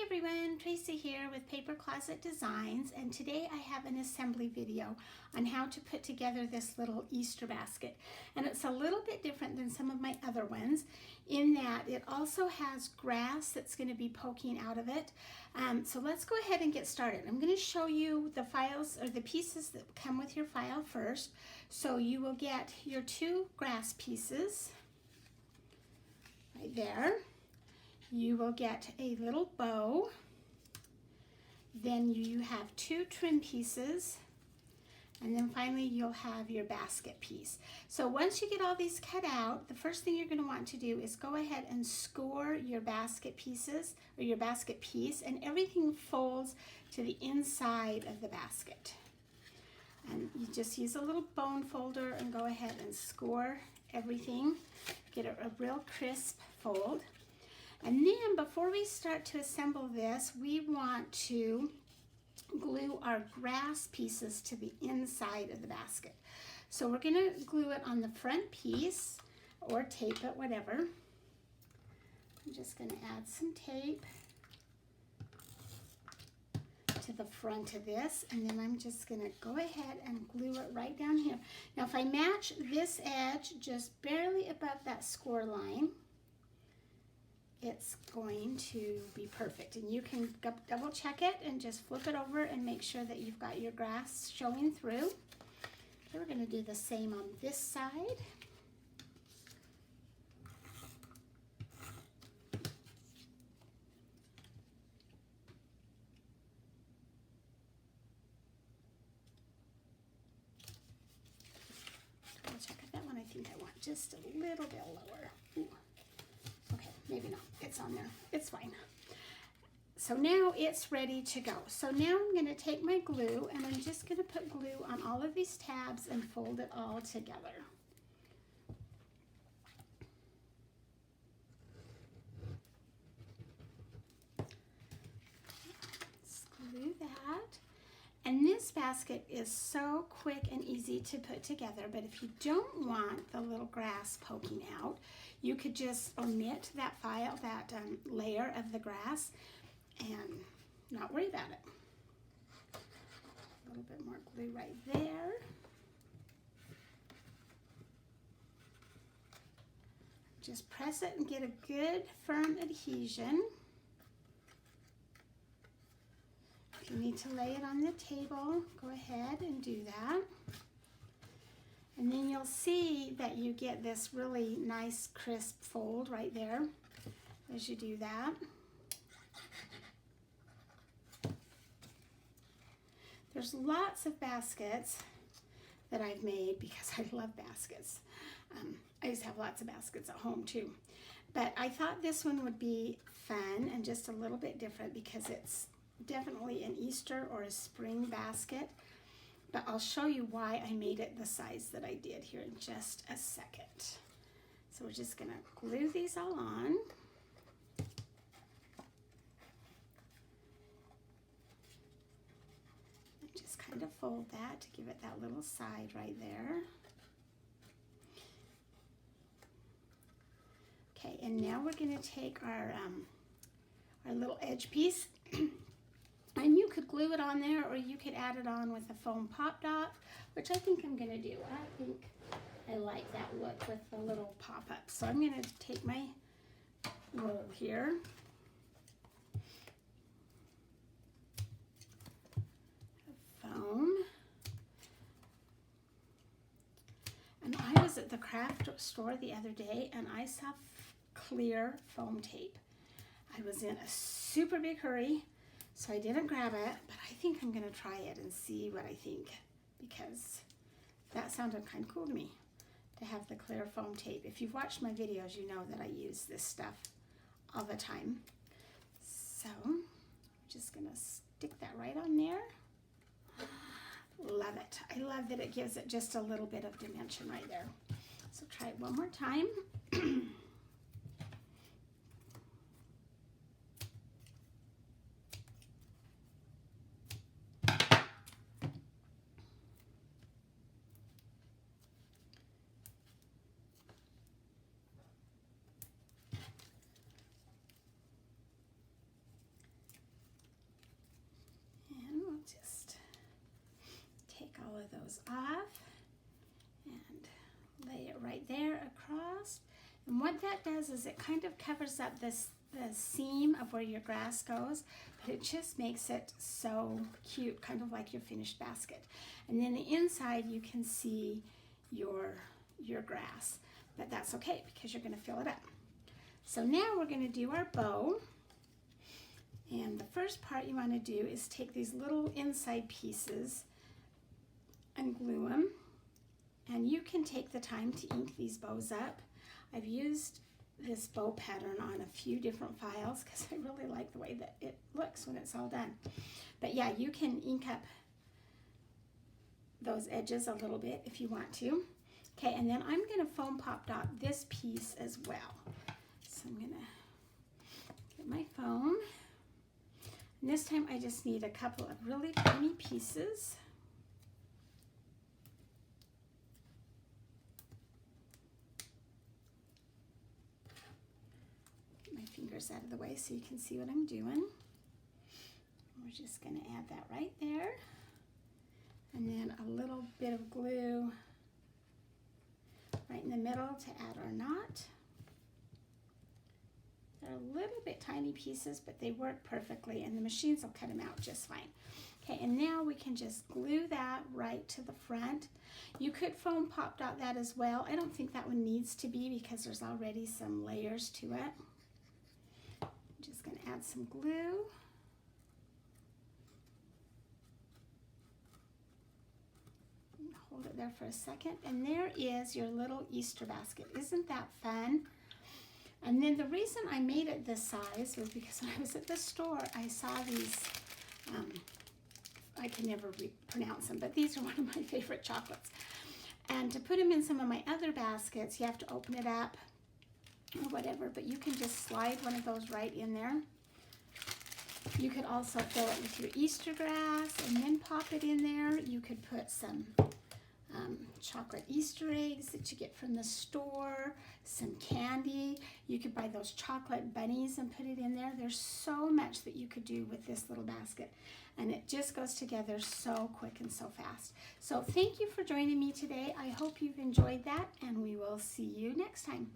everyone, Tracy here with Paper Closet Designs, and today I have an assembly video on how to put together this little Easter basket. And it's a little bit different than some of my other ones in that it also has grass that's going to be poking out of it. So let's go ahead and get started. I'm going to show you the files or the pieces that come with your file first. So you will get your two grass pieces right there. You will get a little bow, then you have two trim pieces, and then finally you'll have your basket piece. So once you get all these cut out, the first thing you're going to want to do is go ahead and score your basket pieces or your basket piece, and everything folds to the inside of the basket. And you just use a little bone folder and go ahead and score everything. Get a real crisp fold. And then before we start to assemble this, we want to glue our grass pieces to the inside of the basket. So we're going to glue it on the front piece or tape it, whatever. I'm just going to add some tape to the front of this, and then I'm just going to go ahead and glue it right down here. Now if I match this edge just barely above that score line, it's going to be perfect. And you can double check it and just flip it over and make sure that you've got your grass showing through. So we're going to do the same on this side. Double check that one. I think I want just a little bit lower. Ooh. Okay, maybe not. It's on there. It's fine. So now it's ready to go. So now I'm going to take my glue and I'm just going to put glue on all of these tabs and fold it all together. Let's glue that. And this basket is so quick and easy to put together, but if you don't want the little grass poking out, you could just omit that layer of the grass and not worry about it. A little bit more glue right there. Just press it and get a good firm adhesion. If you need to lay it on the table, go ahead and do that. And then you'll see that you get this really nice crisp fold right there as you do that. There's lots of baskets that I've made because I love baskets. I just have lots of baskets at home too. But I thought this one would be fun and just a little bit different because it's definitely an Easter or a spring basket. But I'll show you why I made it the size that I did here in just a second. So we're just going to glue these all on. And just kind of fold that to give it that little side right there. Okay, and now we're going to take our little edge piece. And you could glue it on there, or you could add it on with a foam pop dot, which I think I'm going to do. I think I like that look with the little pop-up. So I'm going to take my roll here. Foam. And I was at the craft store the other day, and I saw clear foam tape. I was in a super big hurry, so I didn't grab it, but I think I'm going to try it and see what I think, because that sounded kind of cool to me, to have the clear foam tape. If you've watched my videos, you know that I use this stuff all the time. So I'm just going to stick that right on there. Love it. I love that it gives it just a little bit of dimension right there. So try it one more time. those off and lay it right there across. And what that does is it kind of covers up the seam of where your grass goes, but it just makes it so cute, kind of like your finished basket. And then the inside you can see your grass, but that's okay because you're going to fill it up. So now we're going to do our bow. And the first part you want to do is take these little inside pieces and glue them. And you can take the time to ink these bows up. I've used this bow pattern on a few different files because I really like the way that it looks when it's all done. But yeah, you can ink up those edges a little bit if you want to. Okay, and then I'm going to foam pop dot this piece as well. So I'm going to get my foam. And this time I just need a couple of really tiny pieces. Get my fingers out of the way so you can see what I'm doing. We're just going to add that right there. And then a little bit of glue right in the middle to add our knot. They're a little bit tiny pieces, but they work perfectly, and the machines will cut them out just fine. Okay, and now we can just glue that right to the front. You could foam pop dot that as well. I don't think that one needs to be because there's already some layers to it. I'm just going to add some glue. Hold it there for a second, and there is your little Easter basket. Isn't that fun? And then the reason I made it this size was because when I was at the store, I saw these, I can never pronounce them, but these are one of my favorite chocolates. And to put them in some of my other baskets, you have to open it up or whatever, but you can just slide one of those right in there. You could also fill it with your Easter grass and then pop it in there. You could put some chocolate Easter eggs that you get from the store, some candy. You could buy those chocolate bunnies and put it in there. There's so much that you could do with this little basket, and it just goes together so quick and so fast. So thank you for joining me today. I hope you've enjoyed that, and we will see you next time.